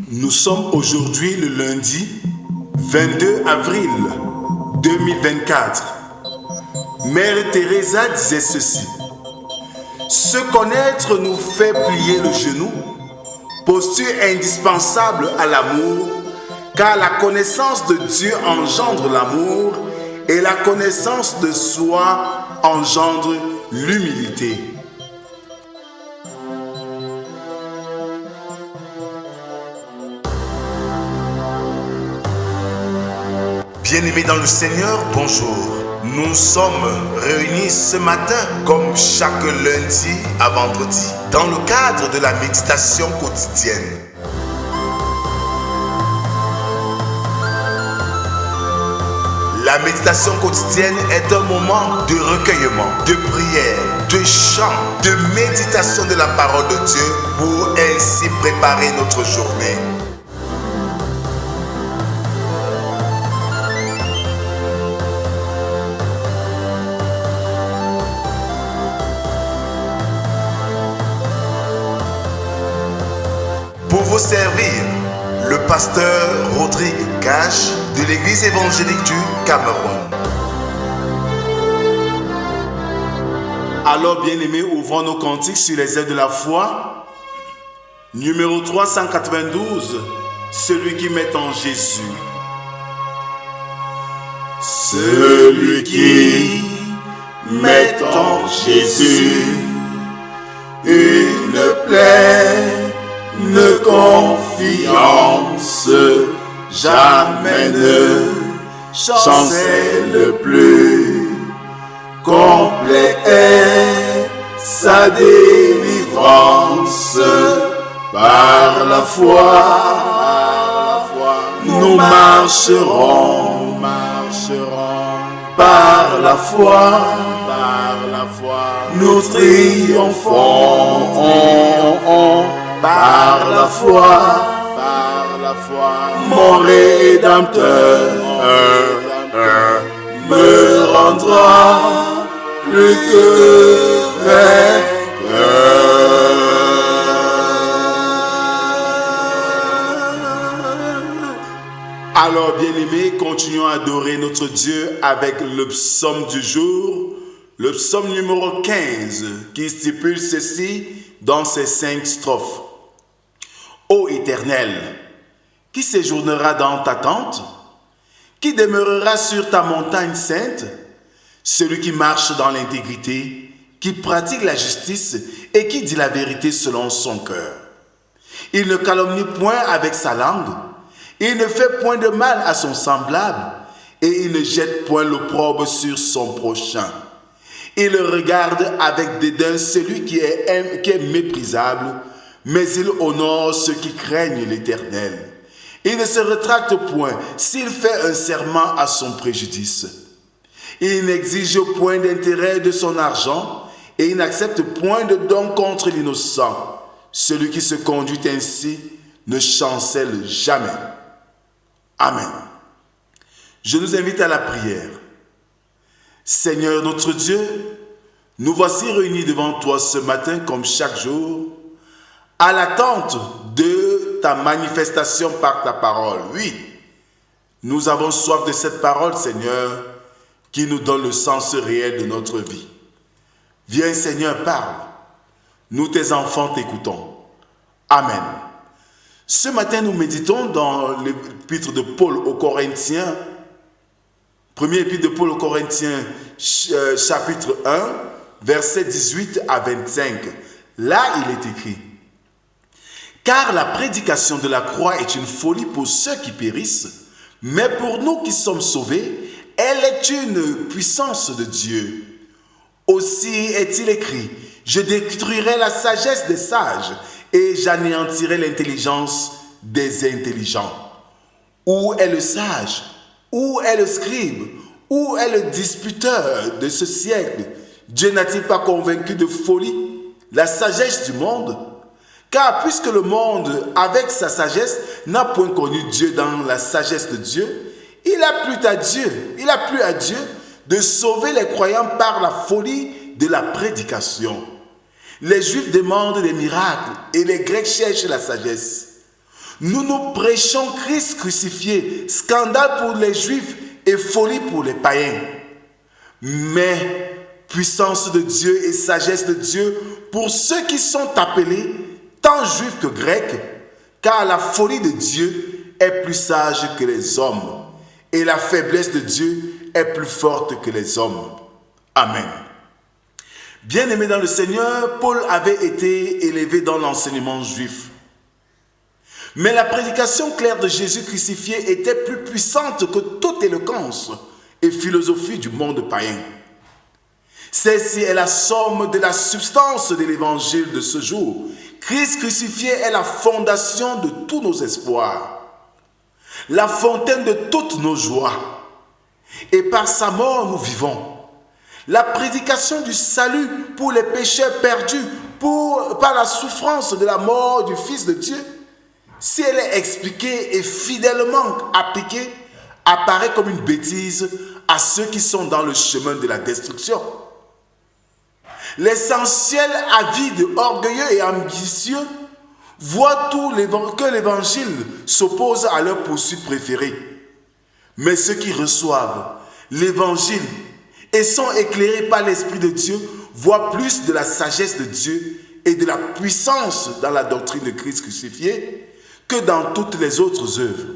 Nous sommes aujourd'hui le lundi 22 avril 2024. Mère Teresa disait ceci: se connaître nous fait plier le genou, posture indispensable à l'amour, car la connaissance de Dieu engendre l'amour et la connaissance de soi engendre l'humilité. Bien-aimés dans le Seigneur, bonjour. Nous sommes réunis ce matin, comme chaque lundi à vendredi, dans le cadre de la méditation quotidienne. La méditation quotidienne est un moment de recueillement, de prière, de chant, de méditation de la parole de Dieu pour ainsi préparer notre journée. Pour vous servir, le pasteur Rodrigue Cash de l'église évangélique du Cameroun. Alors bien-aimés, ouvrons nos cantiques sur les ailes de la foi. Numéro 392, celui qui met en Jésus. Celui qui met en Jésus une pleine confiance, jamais ne chancelle plus, complet est sa délivrance. Par la foi, nous marcherons, par la foi, nous triompherons. Par la foi, mon Rédempteur me rendra plus que vainqueur. Alors bien-aimés, continuons à adorer notre Dieu avec le psaume du jour, le psaume numéro 15, qui stipule ceci dans ces 5 strophes. Ô Éternel, qui séjournera dans ta tente? Qui demeurera sur ta montagne sainte? Celui qui marche dans l'intégrité, qui pratique la justice et qui dit la vérité selon son cœur. Il ne calomnie point avec sa langue, il ne fait point de mal à son semblable, et il ne jette point l'opprobre sur son prochain. Il regarde avec dédain celui qui est méprisable, mais il honore ceux qui craignent l'Éternel. Il ne se rétracte point s'il fait un serment à son préjudice. Il n'exige point d'intérêt de son argent et il n'accepte point de don contre l'innocent. Celui qui se conduit ainsi ne chancelle jamais. Amen. Je nous invite à la prière. Seigneur notre Dieu, nous voici réunis devant toi ce matin comme chaque jour, à l'attente de ta manifestation par ta parole. Oui, nous avons soif de cette parole, Seigneur, qui nous donne le sens réel de notre vie. Viens, Seigneur, parle. Nous, tes enfants, t'écoutons. Amen. Ce matin, nous méditons dans l'épître de Paul aux Corinthiens, premier épître de Paul aux Corinthiens, chapitre 1, versets 18 à 25. Là, il est écrit: car la prédication de la croix est une folie pour ceux qui périssent, mais pour nous qui sommes sauvés, elle est une puissance de Dieu. Aussi est-il écrit: je détruirai la sagesse des sages et j'anéantirai l'intelligence des intelligents. Où est le sage? Où est le scribe? Où est le disputeur de ce siècle? Dieu n'a-t-il pas convaincu de folie la sagesse du monde? Car puisque le monde, avec sa sagesse, n'a point connu Dieu dans la sagesse de Dieu, il a plu à Dieu de sauver les croyants par la folie de la prédication. Les Juifs demandent des miracles et les Grecs cherchent la sagesse. Nous nous prêchons Christ crucifié, scandale pour les Juifs et folie pour les païens. Mais puissance de Dieu et sagesse de Dieu pour ceux qui sont appelés, tant juifs que grecs, car la folie de Dieu est plus sage que les hommes, et la faiblesse de Dieu est plus forte que les hommes. Amen. Bien-aimé dans le Seigneur, Paul avait été élevé dans l'enseignement juif. Mais la prédication claire de Jésus crucifié était plus puissante que toute éloquence et philosophie du monde païen. Celle-ci est la somme de la substance de l'évangile de ce jour. Christ crucifié est la fondation de tous nos espoirs, la fontaine de toutes nos joies. Et par sa mort, nous vivons. La prédication du salut pour les pécheurs perdus par la souffrance de la mort du Fils de Dieu, si elle est expliquée et fidèlement appliquée, apparaît comme une bêtise à ceux qui sont dans le chemin de la destruction. L'essentiel avide, orgueilleux et ambitieux voient que l'évangile s'oppose à leur poursuite préférée. Mais ceux qui reçoivent l'évangile et sont éclairés par l'Esprit de Dieu voient plus de la sagesse de Dieu et de la puissance dans la doctrine de Christ crucifié que dans toutes les autres œuvres.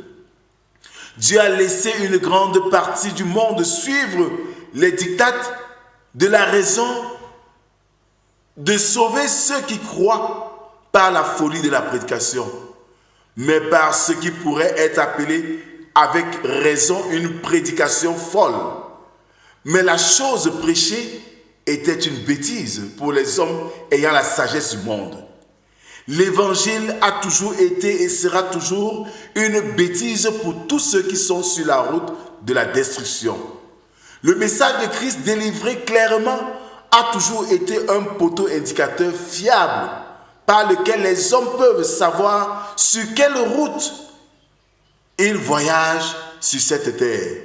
Dieu a laissé une grande partie du monde suivre les dictats de la raison de sauver ceux qui croient par la folie de la prédication, mais par ce qui pourrait être appelé avec raison une prédication folle. Mais la chose prêchée était une bêtise pour les hommes ayant la sagesse du monde. L'évangile a toujours été et sera toujours une bêtise pour tous ceux qui sont sur la route de la destruction. Le message de Christ délivré clairement a toujours été un poteau indicateur fiable par lequel les hommes peuvent savoir sur quelle route ils voyagent sur cette terre.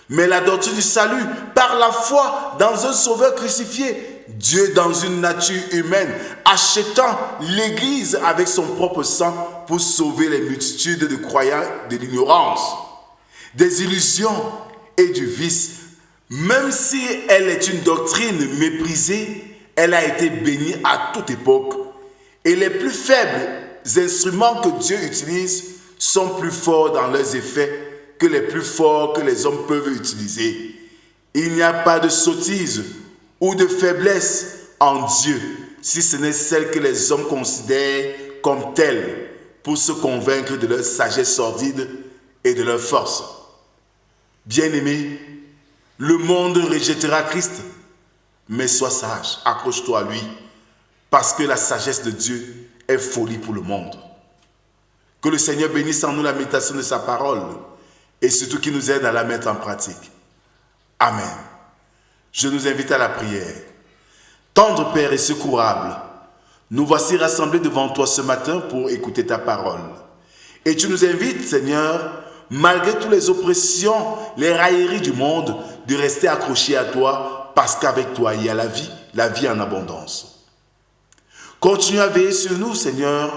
Mais la doctrine du salut, par la foi dans un sauveur crucifié, Dieu dans une nature humaine, achetant l'Église avec son propre sang pour sauver les multitudes de croyants de l'ignorance, des illusions et du vice. Même si elle est une doctrine méprisée, elle a été bénie à toute époque. Et les plus faibles instruments que Dieu utilise sont plus forts dans leurs effets que les plus forts que les hommes peuvent utiliser. Il n'y a pas de sottise ou de faiblesse en Dieu, si ce n'est celle que les hommes considèrent comme telle pour se convaincre de leur sagesse sordide et de leur force. Bien-aimé, le monde rejettera Christ, mais sois sage, accroche-toi à lui, parce que la sagesse de Dieu est folie pour le monde. Que le Seigneur bénisse en nous la méditation de sa parole et surtout qu'il nous aide à la mettre en pratique. Amen. Je nous invite à la prière. Tendre Père et secourable, nous voici rassemblés devant toi ce matin pour écouter ta parole. Et tu nous invites, Seigneur, malgré toutes les oppressions, les railleries du monde, de rester accrochés à toi, parce qu'avec toi il y a la vie en abondance. Continue à veiller sur nous, Seigneur,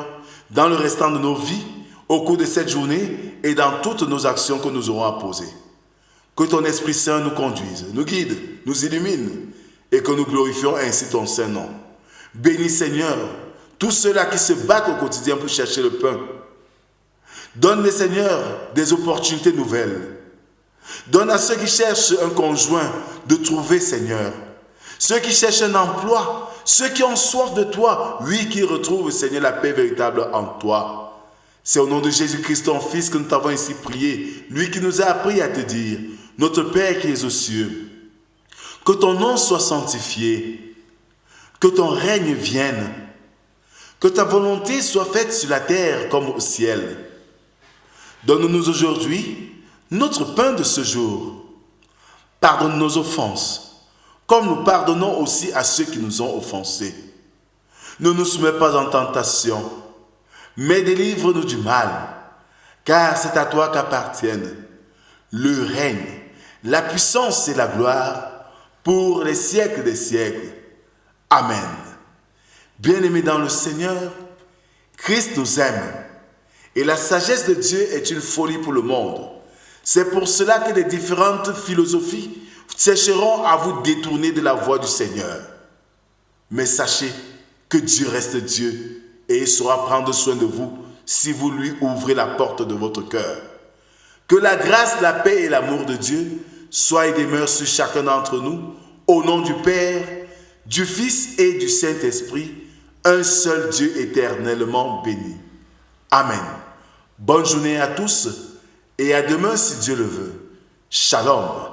dans le restant de nos vies, au cours de cette journée et dans toutes nos actions que nous aurons à poser. Que ton Esprit Saint nous conduise, nous guide, nous illumine et que nous glorifions ainsi ton Saint nom. Bénis, Seigneur, tous ceux-là qui se battent au quotidien pour chercher le pain. Donne, Seigneur, des opportunités nouvelles. Donne à ceux qui cherchent un conjoint de trouver, Seigneur. Ceux qui cherchent un emploi, ceux qui ont soif de toi, oui, qui retrouvent, Seigneur, la paix véritable en toi. C'est au nom de Jésus-Christ, ton Fils, que nous t'avons ainsi prié, lui qui nous a appris à te dire, notre Père qui es aux cieux, que ton nom soit sanctifié, que ton règne vienne, que ta volonté soit faite sur la terre comme au ciel. Donne-nous aujourd'hui notre pain de ce jour. Pardonne nos offenses, comme nous pardonnons aussi à ceux qui nous ont offensés. Ne nous soumets pas en tentation, mais délivre-nous du mal, car c'est à toi qu'appartiennent le règne, la puissance et la gloire pour les siècles des siècles. Amen. Bien-aimés dans le Seigneur, Christ nous aime Et la sagesse de Dieu est une folie pour le monde. C'est pour cela que les différentes philosophies chercheront à vous détourner de la voie du Seigneur. Mais sachez que Dieu reste Dieu et il saura prendre soin de vous si vous lui ouvrez la porte de votre cœur. Que la grâce, la paix et l'amour de Dieu soient et demeurent sur chacun d'entre nous, au nom du Père, du Fils et du Saint-Esprit, un seul Dieu éternellement béni. Amen. Bonne journée à tous et à demain si Dieu le veut. Shalom.